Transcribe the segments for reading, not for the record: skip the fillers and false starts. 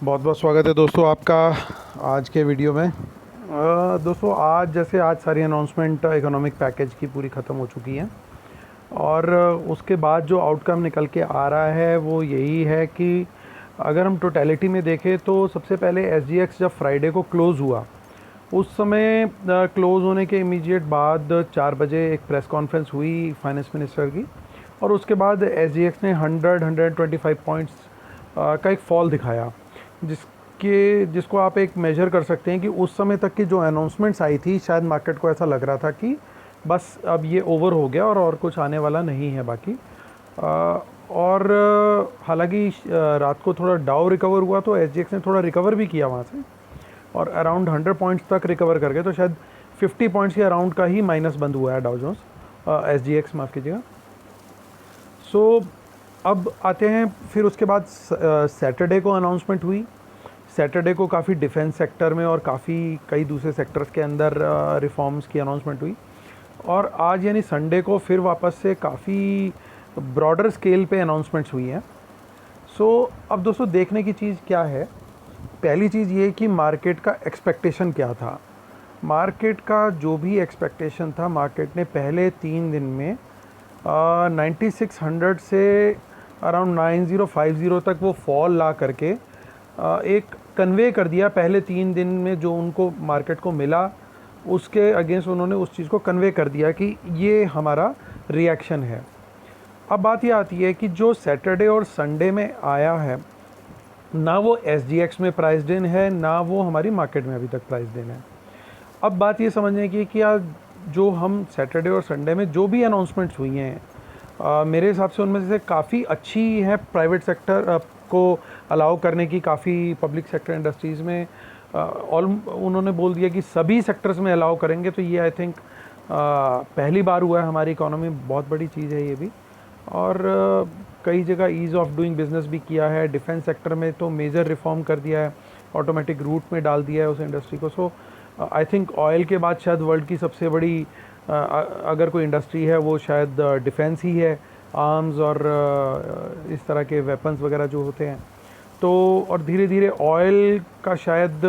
बहुत बहुत स्वागत है दोस्तों आपका आज के वीडियो में। दोस्तों आज सारी अनाउंसमेंट इकोनॉमिक पैकेज की पूरी ख़त्म हो चुकी हैं और उसके बाद जो आउटकम निकल के आ रहा है वो यही है कि अगर हम टोटलिटी में देखें तो सबसे पहले एसजीएक्स जब फ्राइडे को क्लोज़ हुआ उस समय क्लोज़ होने के इमीडिएट बाद 4 बजे एक प्रेस कॉन्फ्रेंस हुई फाइनेंस मिनिस्टर की और उसके बाद एसजीएक्स ने 125 पॉइंट्स का एक फॉल दिखाया जिसको आप एक मेजर कर सकते हैं कि उस समय तक की जो अनाउंसमेंट्स आई थी शायद मार्केट को ऐसा लग रहा था कि बस अब ये ओवर हो गया और कुछ आने वाला नहीं है बाकी। और हालांकि रात को थोड़ा डाउ रिकवर हुआ तो एसजीएक्स ने थोड़ा रिकवर भी किया वहाँ से और अराउंड 100 पॉइंट्स तक रिकवर कर गए, तो शायद 50 पॉइंट्स के अराउंड का ही माइनस बंद हुआ है डाउ जोन्स, एसजीएक्स माफ़ कीजिएगा। सो अब आते हैं फिर उसके बाद सैटरडे को अनाउंसमेंट हुई। सैटरडे को काफ़ी डिफेंस सेक्टर में और कई दूसरे सेक्टर्स के अंदर रिफॉर्म्स की अनाउंसमेंट हुई और आज यानी संडे को फिर वापस से काफ़ी ब्रॉडर स्केल पे अनाउंसमेंट्स हुई हैं। सो अब दोस्तों देखने की चीज़ क्या है, पहली चीज़ ये कि मार्केट का एक्सपेक्टेशन क्या था। मार्केट का जो भी एक्सपेक्टेशन था मार्केट ने पहले 3 दिन में 9600 से अराउंड 9050 तक वो फॉल ला करके एक कन्वे कर दिया। पहले 3 दिन में जो उनको मार्केट को मिला उसके अगेंस्ट उन्होंने उस चीज़ को कन्वे कर दिया कि ये हमारा रिएक्शन है। अब बात ये आती है कि जो सैटरडे और संडे में आया है ना वो एसजीएक्स में प्राइस्ड इन है ना वो हमारी मार्केट में अभी तक प्राइस्ड इन है। अब बात ये समझने की कि यार जो हम सैटरडे और संडे में जो भी अनाउंसमेंट्स हुई हैं मेरे हिसाब से उनमें से काफ़ी अच्छी है। प्राइवेट सेक्टर को अलाउ करने की काफ़ी पब्लिक सेक्टर इंडस्ट्रीज़ में उन्होंने बोल दिया कि सभी सेक्टर्स में अलाउ करेंगे, तो ये आई थिंक पहली बार हुआ है हमारी इकोनॉमी में, बहुत बड़ी चीज़ है ये भी। और कई जगह ईज़ ऑफ डूइंग बिज़नेस भी किया है। डिफेंस सेक्टर में तो मेजर रिफॉर्म कर दिया है, ऑटोमेटिक रूट में डाल दिया है उस इंडस्ट्री को। सो आई थिंक ऑयल के बाद शायद वर्ल्ड की सबसे बड़ी अगर कोई इंडस्ट्री है वो शायद डिफेंस ही है, आर्म्स और इस तरह के वेपन्स वगैरह जो होते हैं। तो और धीरे धीरे ऑयल का शायद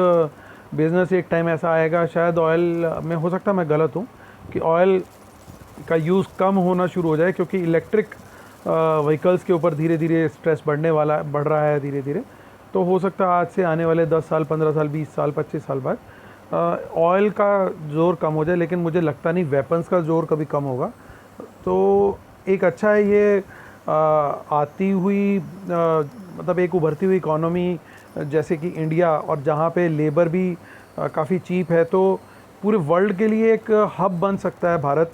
बिज़नेस एक टाइम ऐसा आएगा, शायद ऑयल में, हो सकता है मैं गलत हूँ, कि ऑयल का यूज़ कम होना शुरू हो जाए क्योंकि इलेक्ट्रिक व्हीकल्स के ऊपर धीरे धीरे स्ट्रेस बढ़ रहा है धीरे धीरे। तो हो सकता है आज से आने वाले 10 साल 15 साल 20 साल 25 साल बाद ऑयल का ज़ोर कम हो जाए, लेकिन मुझे लगता नहीं वेपन्स का ज़ोर कभी कम होगा। तो एक अच्छा है ये आती हुई मतलब एक उभरती हुई इकॉनमी जैसे कि इंडिया, और जहाँ पे लेबर भी काफ़ी चीप है, तो पूरे वर्ल्ड के लिए एक हब बन सकता है भारत,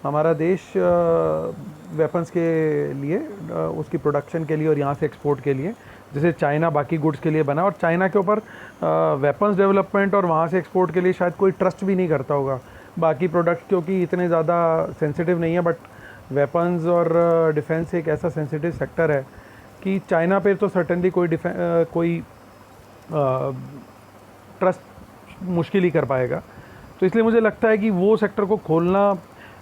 हमारा देश, वेपन्स के लिए, उसकी प्रोडक्शन के लिए और यहाँ से एक्सपोर्ट के लिए, जैसे चाइना बाकी गुड्स के लिए बना। और चाइना के ऊपर वेपन्स डेवलपमेंट और वहाँ से एक्सपोर्ट के लिए शायद कोई ट्रस्ट भी नहीं करता होगा बाकी प्रोडक्ट, क्योंकि इतने ज़्यादा सेंसिटिव नहीं है। बट वेपन्स और डिफेंस एक ऐसा सेंसिटिव सेक्टर है कि चाइना पे तो सर्टेनली कोई ट्रस्ट मुश्किल ही कर पाएगा। तो इसलिए मुझे लगता है कि वो सेक्टर को खोलना,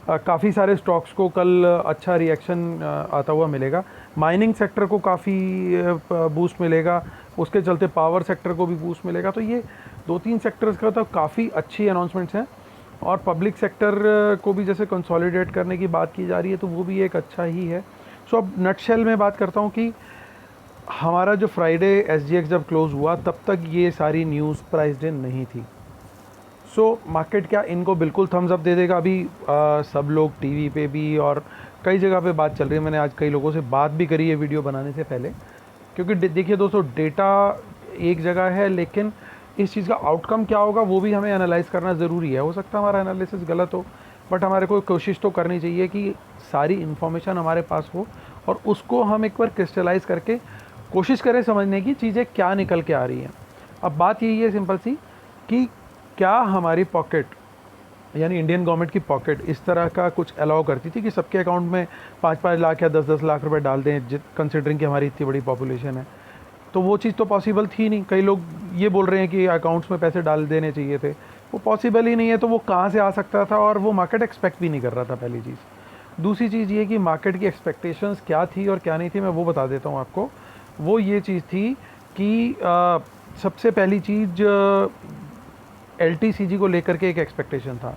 काफ़ी सारे स्टॉक्स को कल अच्छा रिएक्शन आता हुआ मिलेगा। माइनिंग सेक्टर को काफ़ी बूस्ट मिलेगा, उसके चलते पावर सेक्टर को भी बूस्ट मिलेगा। तो ये 2-3 सेक्टर्स का तो काफ़ी अच्छी अनाउंसमेंट्स हैं। और पब्लिक सेक्टर को भी जैसे कंसोलिडेट करने की बात की जा रही है तो वो भी एक अच्छा ही है। सो अब नटशेल में बात करता हूँ कि हमारा जो फ्राइडे एसजीएक्स जब क्लोज़ हुआ तब तक ये सारी न्यूज़ प्राइस्ड इन नहीं थी। सो मार्केट क्या इनको बिल्कुल थम्स अप दे देगा? अभी सब लोग टीवी पे भी और कई जगह पे बात चल रही है, मैंने आज कई लोगों से बात भी करी है वीडियो बनाने से पहले, क्योंकि देखिए दोस्तों डेटा एक जगह है लेकिन इस चीज़ का आउटकम क्या होगा वो भी हमें एनालाइज़ करना ज़रूरी है। हो सकता है हमारा एनालिसिस गलत हो, बट हमारे को कोशिश तो करनी चाहिए कि सारी इन्फॉर्मेशन हमारे पास हो और उसको हम एक बार क्रिस्टलाइज़ करके कोशिश करें समझने की चीज़ें क्या निकल के आ रही हैं। अब बात यही है सिंपल सी कि क्या हमारी पॉकेट यानी इंडियन गवर्नमेंट की पॉकेट इस तरह का कुछ अलाउ करती थी कि सबके अकाउंट में 5-5 लाख या 10-10 लाख रुपए डाल दें, कंसिडरिंग कि हमारी इतनी बड़ी पॉपुलेशन है। तो वो चीज़ तो पॉसिबल थी नहीं। कई लोग ये बोल रहे हैं कि अकाउंट्स में पैसे डाल देने चाहिए थे, वो पॉसिबल ही नहीं है। तो वो कहाँ से आ सकता था और वो मार्केट एक्सपेक्ट भी नहीं कर रहा था, पहली चीज़। दूसरी चीज़ ये कि मार्केट की एक्सपेक्टेशंस क्या थी और क्या नहीं थी, मैं वो बता देता हूँ आपको। वो ये चीज़ थी कि सबसे पहली चीज़ LTCG को लेकर के एक एक्सपेक्टेशन था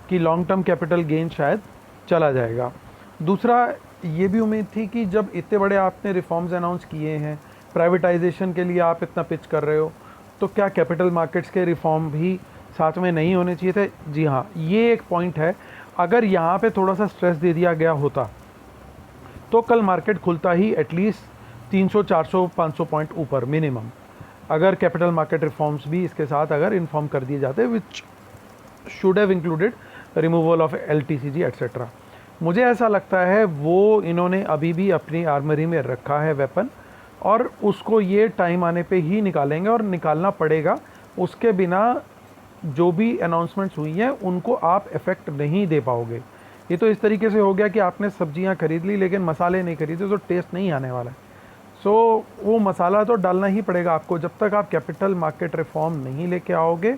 कि लॉन्ग टर्म कैपिटल गेन शायद चला जाएगा। दूसरा ये भी उम्मीद थी कि जब इतने बड़े आपने रिफॉर्म्स अनाउंस किए हैं, प्राइवेटाइजेशन के लिए आप इतना पिच कर रहे हो, तो क्या कैपिटल मार्केट्स के रिफॉर्म भी साथ में नहीं होने चाहिए थे? जी हाँ, ये एक पॉइंट है। अगर यहाँ पे थोड़ा सा स्ट्रेस दे दिया गया होता तो कल मार्केट खुलता ही एटलीस्ट 300, 400, 500 पॉइंट ऊपर मिनिमम, अगर कैपिटल मार्केट रिफॉर्म्स भी इसके साथ अगर इन्फॉर्म कर दिए जाते, which should have included removal of LTCG etcetera. मुझे ऐसा लगता है वो इन्होंने अभी भी अपनी आर्मरी में रखा है वेपन, और उसको ये टाइम आने पे ही निकालेंगे, और निकालना पड़ेगा। उसके बिना जो भी अनाउंसमेंट्स हुई हैं उनको आप इफ़ेक्ट नहीं दे पाओगे। ये तो इस तरीके से हो गया कि आपने सब्जियां खरीद ली लेकिन मसाले नहीं खरीदे, तो टेस्ट नहीं आने वाला है। सो वो मसाला तो डालना ही पड़ेगा आपको। जब तक आप कैपिटल मार्केट रिफॉर्म नहीं लेके आओगे,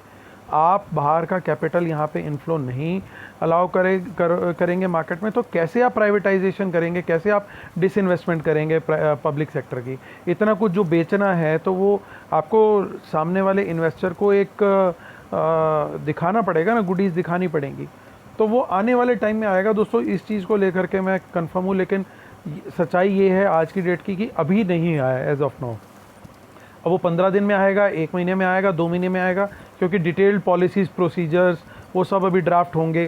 आप बाहर का कैपिटल यहाँ पे इन्फ्लो नहीं अलाउ करेंगे मार्केट में, तो कैसे आप प्राइवेटाइजेशन करेंगे, कैसे आप डिसइन्वेस्टमेंट करेंगे पब्लिक सेक्टर की? इतना कुछ जो बेचना है तो वो आपको सामने वाले इन्वेस्टर को एक दिखाना पड़ेगा ना, गुडीज़ दिखानी पड़ेंगी। तो वो आने वाले टाइम में आएगा दोस्तों। इस चीज़ को लेकर के मैं कंफर्म हूँ, लेकिन सच्चाई ये है आज की डेट की कि अभी नहीं आया एज ऑफ नाउ। अब वो 15 दिन में आएगा, 1 महीने में आएगा, 2 महीने में आएगा, क्योंकि डिटेल्ड पॉलिसीज़, प्रोसीजर्स वो सब अभी ड्राफ्ट होंगे,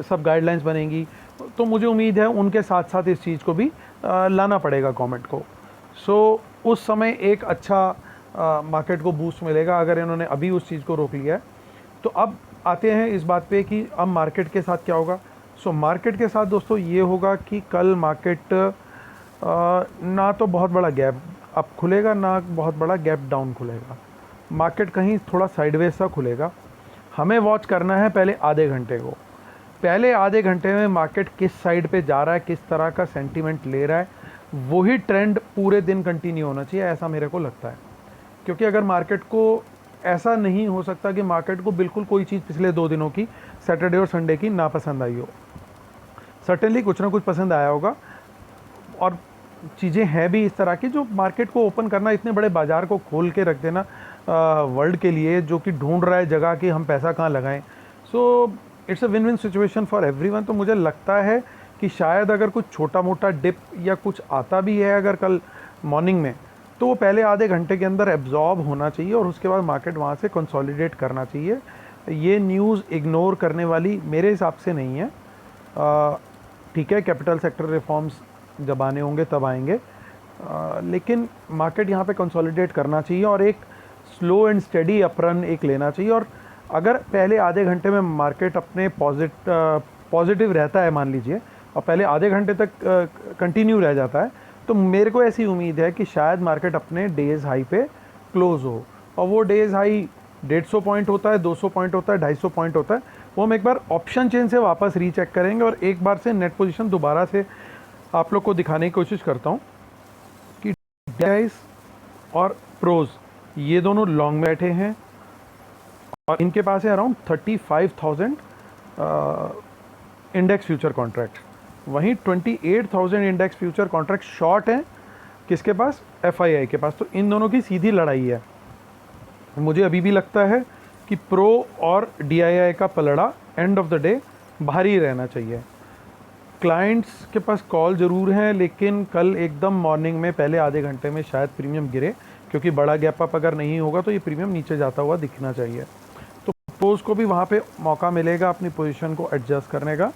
सब गाइडलाइंस बनेंगी। तो मुझे उम्मीद है उनके साथ साथ इस चीज़ को भी लाना पड़ेगा गवर्नमेंट को। सो उस समय एक अच्छा मार्केट को बूस्ट मिलेगा अगर इन्होंने अभी उस चीज़ को रोक लिया है। तो अब आते हैं इस बात पे कि अब मार्केट के साथ क्या होगा। सो मार्केट के साथ दोस्तों ये होगा कि कल मार्केट ना तो बहुत बड़ा गैप अप खुलेगा, ना बहुत बड़ा गैप डाउन खुलेगा। मार्केट कहीं थोड़ा साइडवेज सा खुलेगा। हमें वॉच करना है पहले आधे घंटे को। पहले आधे घंटे में मार्केट किस साइड पे जा रहा है, किस तरह का सेंटीमेंट ले रहा है, वही ट्रेंड पूरे दिन कंटिन्यू होना चाहिए, ऐसा मेरे को लगता है। क्योंकि अगर मार्केट को ऐसा नहीं हो सकता कि मार्केट को बिल्कुल कोई चीज़ पिछले 2 दिनों की, सैटरडे और संडे की, ना पसंद आई हो। सर्टेनली कुछ ना कुछ पसंद आया होगा, और चीज़ें हैं भी इस तरह की जो मार्केट को ओपन करना, इतने बड़े बाज़ार को खोल के रख देना वर्ल्ड के लिए, जो कि ढूंढ रहा है जगह कि हम पैसा कहाँ लगाएं। So it's a win win situation for everyone. तो मुझे लगता है कि शायद अगर कुछ छोटा मोटा डिप या कुछ आता भी है अगर कल मॉर्निंग में, तो वो पहले आधे घंटे के अंदर एब्जॉर्ब होना चाहिए, और उसके बाद मार्केट वहाँ से कंसोलिडेट करना चाहिए। ये न्यूज़ इग्नोर करने वाली मेरे हिसाब से नहीं है। ठीक है, कैपिटल सेक्टर रिफॉर्म्स जब आने होंगे तब आएंगे, लेकिन मार्केट यहाँ पे कंसोलिडेट करना चाहिए और एक स्लो एंड स्टेडी अपरन एक लेना चाहिए। और अगर पहले आधे घंटे में मार्केट अपने पॉजिटिव रहता है मान लीजिए, और पहले आधे घंटे तक कंटिन्यू रह जाता है, तो मेरे को ऐसी उम्मीद है कि शायद मार्केट अपने डेज हाई पे क्लोज़ हो। और वो डेज हाई 150 पॉइंट होता है, 200 पॉइंट होता है, 250 पॉइंट होता है, वो हम एक बार ऑप्शन चेन से वापस रीचेक करेंगे, और एक बार से नेट पोजीशन दोबारा से आप लोग को दिखाने की कोशिश करता हूँ कि डाइस और प्रोज ये दोनों लॉन्ग बैठे हैं, और इनके पास है अराउंड 35,000 इंडेक्स फ्यूचर कॉन्ट्रैक्ट। वहीं 28,000 इंडेक्स फ्यूचर कॉन्ट्रैक्ट शॉर्ट हैं किसके पास? FII के पास। तो इन दोनों की सीधी लड़ाई है। मुझे अभी भी लगता है कि प्रो और DII का पलड़ा एंड ऑफ द डे भारी रहना चाहिए। क्लाइंट्स के पास कॉल ज़रूर हैं, लेकिन कल एकदम मॉर्निंग में पहले आधे घंटे में शायद प्रीमियम गिरे, क्योंकि बड़ा गैप अप अगर नहीं होगा तो ये प्रीमियम नीचे जाता हुआ दिखना चाहिए। तो प्रोज को भी वहाँ पे मौका मिलेगा अपनी पोजीशन को एडजस्ट करने का,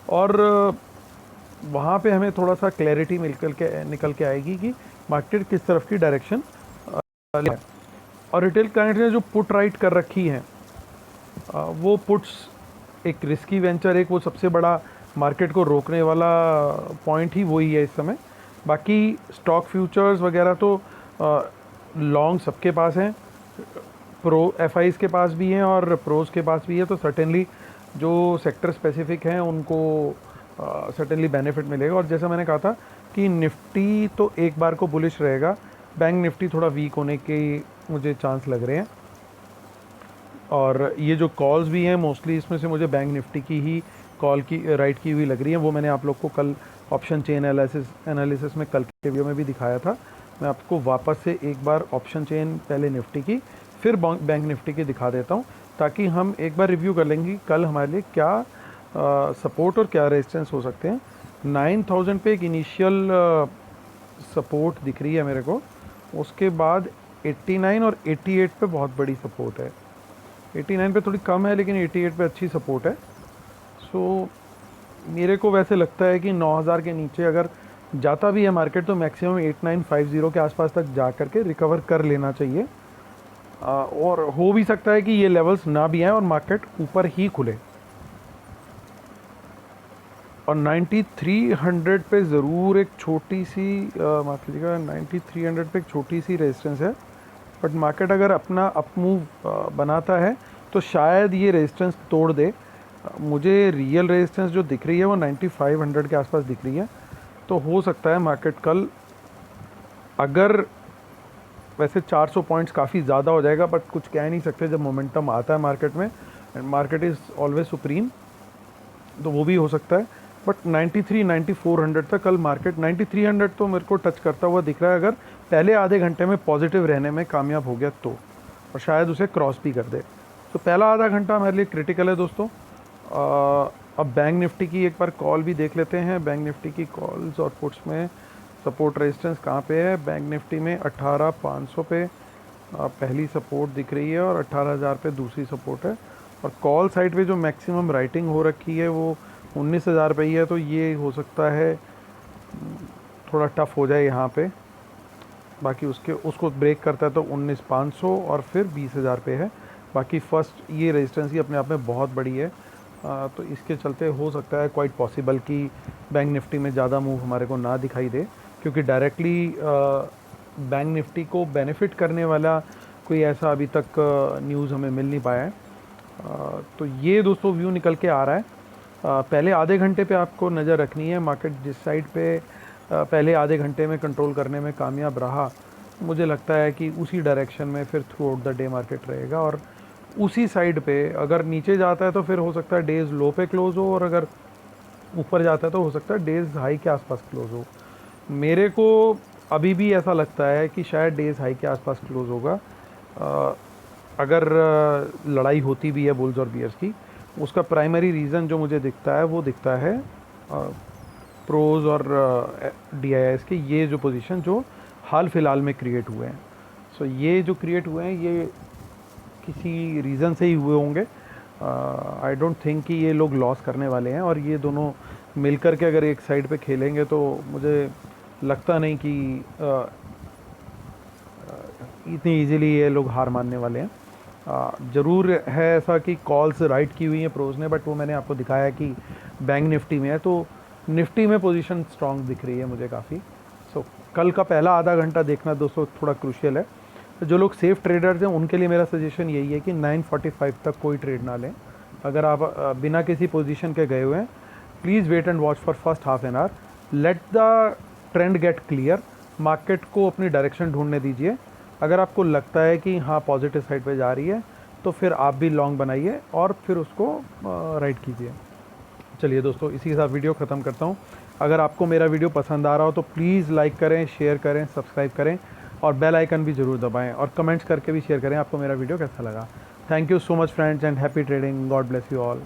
और वहाँ पे हमें थोड़ा सा क्लैरिटी निकल के आएगी कि मार्केट किस तरफ की डायरेक्शन है। और रिटेल क्लाइंट ने जो पुट राइट कर रखी हैं, वो पुट्स एक रिस्की वेंचर, एक वो सबसे बड़ा मार्केट को रोकने वाला पॉइंट ही वही है इस समय। बाकी स्टॉक फ्यूचर्स वगैरह तो लॉन्ग सबके पास हैं, प्रो FIs के पास भी हैं और प्रोज के पास भी है। तो सर्टेनली जो सेक्टर स्पेसिफिक हैं उनको सर्टेनली बेनिफिट मिलेगा। और जैसा मैंने कहा था कि निफ्टी तो एक बार को बुलिश रहेगा, बैंक निफ्टी थोड़ा वीक होने के मुझे चांस लग रहे हैं। और ये जो कॉल्स भी हैं मोस्टली इसमें से मुझे बैंक निफ्टी की ही कॉल की राइट की हुई लग रही है। वो मैंने आप लोग को कल ऑप्शन चेन एनालिसिस में कल के वीडियो में भी दिखाया था। मैं आपको वापस से एक बार ऑप्शन चेन पहले निफ्टी की फिर बैंक निफ्टी की दिखा देता हूँ, ताकि हम एक बार रिव्यू कर लेंगे कल हमारे लिए क्या सपोर्ट और क्या रेजिस्टेंस हो सकते हैं। 9000 पे एक इनिशियल सपोर्ट दिख रही है मेरे को, उसके बाद 89 और 88 पे बहुत बड़ी सपोर्ट है। 89 पे थोड़ी कम है लेकिन 88 पे अच्छी सपोर्ट है। सो मेरे को वैसे लगता है कि 9000 के नीचे अगर जाता भी है मार्केट तो मैक्सिमम 8950 के आसपास तक जा करके रिकवर कर लेना चाहिए। और हो भी सकता है कि ये लेवल्स ना भी आए और मार्केट ऊपर ही खुले। और 9300 पे ज़रूर एक छोटी सी माफ कीजिएगा 9300 पे एक छोटी सी रेजिस्टेंस है, बट मार्केट अगर अपना अप मूव बनाता है तो शायद ये रेजिस्टेंस तोड़ दे। मुझे रियल रेजिस्टेंस जो दिख रही है वो 9500 के आसपास दिख रही है। तो हो सकता है मार्केट कल, अगर वैसे 400 पॉइंट्स काफ़ी ज़्यादा हो जाएगा, बट कुछ कह नहीं सकते जब मोमेंटम आता है मार्केट में, and market is always supreme, तो वो भी हो सकता है। बट 9400 तक कल मार्केट 9300 तो मेरे को टच करता हुआ दिख रहा है, अगर पहले आधे घंटे में पॉजिटिव रहने में कामयाब हो गया तो, और शायद उसे क्रॉस भी कर दे। तो पहला आधा घंटा हमारे लिए क्रिटिकल है दोस्तों। अब बैंक निफ्टी की एक बार कॉल भी देख लेते हैं। बैंक निफ्टी की कॉल्स और पुट्स में सपोर्ट रेजिस्टेंस कहाँ पे है। बैंक निफ्टी में 18500 पे पहली सपोर्ट दिख रही है और 18000 पे दूसरी सपोर्ट है। और कॉल साइड पे जो मैक्सिमम राइटिंग हो रखी है वो 19000 पे ही है, तो ये हो सकता है थोड़ा टफ हो जाए यहाँ पे। बाकी उसको ब्रेक करता है तो 19500 और फिर 20000 पे है। बाकी फर्स्ट ये रेजिस्टेंस ही अपने आप में बहुत बड़ी है, तो इसके चलते हो सकता है क्वाइट पॉसिबल कि बैंक निफ्टी में ज़्यादा मूव हमारे को ना दिखाई दे, क्योंकि डायरेक्टली बैंक निफ्टी को बेनिफिट करने वाला कोई ऐसा अभी तक न्यूज़ हमें मिल नहीं पाया है। तो ये दोस्तों व्यू निकल के आ रहा है। पहले आधे घंटे पे आपको नज़र रखनी है। मार्केट जिस साइड पे पहले आधे घंटे में कंट्रोल करने में कामयाब रहा, मुझे लगता है कि उसी डायरेक्शन में फिर through out the day market रहेगा। और उसी साइड पे अगर नीचे जाता है तो फिर हो सकता है डेज़ लो पे क्लोज़ हो, और अगर ऊपर जाता है तो हो सकता है डेज़ हाई के आसपास क्लोज़ हो। मेरे को अभी भी ऐसा लगता है कि शायद डेज़ हाई के आसपास क्लोज़ होगा। अगर लड़ाई होती भी है बुल्स और बियर्स की, उसका प्राइमरी रीज़न जो मुझे दिखता है वो दिखता है प्रोज और DIIs के ये जो पोजीशन जो हाल फिलहाल में क्रिएट हुए हैं। सो ये जो क्रिएट हुए हैं ये किसी रीज़न से ही हुए होंगे। आई डोंट थिंक कि ये लोग लॉस करने वाले हैं, और ये दोनों मिलकर के अगर एक साइड पे खेलेंगे तो मुझे लगता नहीं कि इतनी इजीली ये लोग हार मानने वाले हैं। ज़रूर है ऐसा कि कॉल्स राइट की हुई हैं प्रोज ने, बट वो मैंने आपको दिखाया कि बैंक निफ्टी में है, तो निफ्टी में पोजीशन स्ट्रांग दिख रही है मुझे काफ़ी। सो कल का पहला आधा घंटा देखना दोस्तों थोड़ा क्रूशियल है। तो जो लोग सेफ ट्रेडर्स हैं उनके लिए मेरा सजेशन यही है कि 9:45 तक कोई ट्रेड ना लें। अगर आप बिना किसी पोजीशन के गए हुए हैं, please wait and watch for first half an hour, let the trend get clear, market को अपनी डायरेक्शन ढूंढने दीजिए। अगर आपको लगता है कि हाँ पॉजिटिव साइड पे जा रही है तो फिर आप भी लॉन्ग बनाइए और फिर उसको राइट कीजिए। चलिए दोस्तों, इसी के साथ वीडियो ख़त्म करता हूँ। अगर आपको मेरा वीडियो पसंद आ रहा हो तो प्लीज़ लाइक करें, शेयर करें, सब्सक्राइब करें और बेल आइकन भी ज़रूर दबाएं, और कमेंट्स करके भी शेयर करें आपको मेरा वीडियो कैसा लगा। Thank you so much friends and happy trading. God bless you all.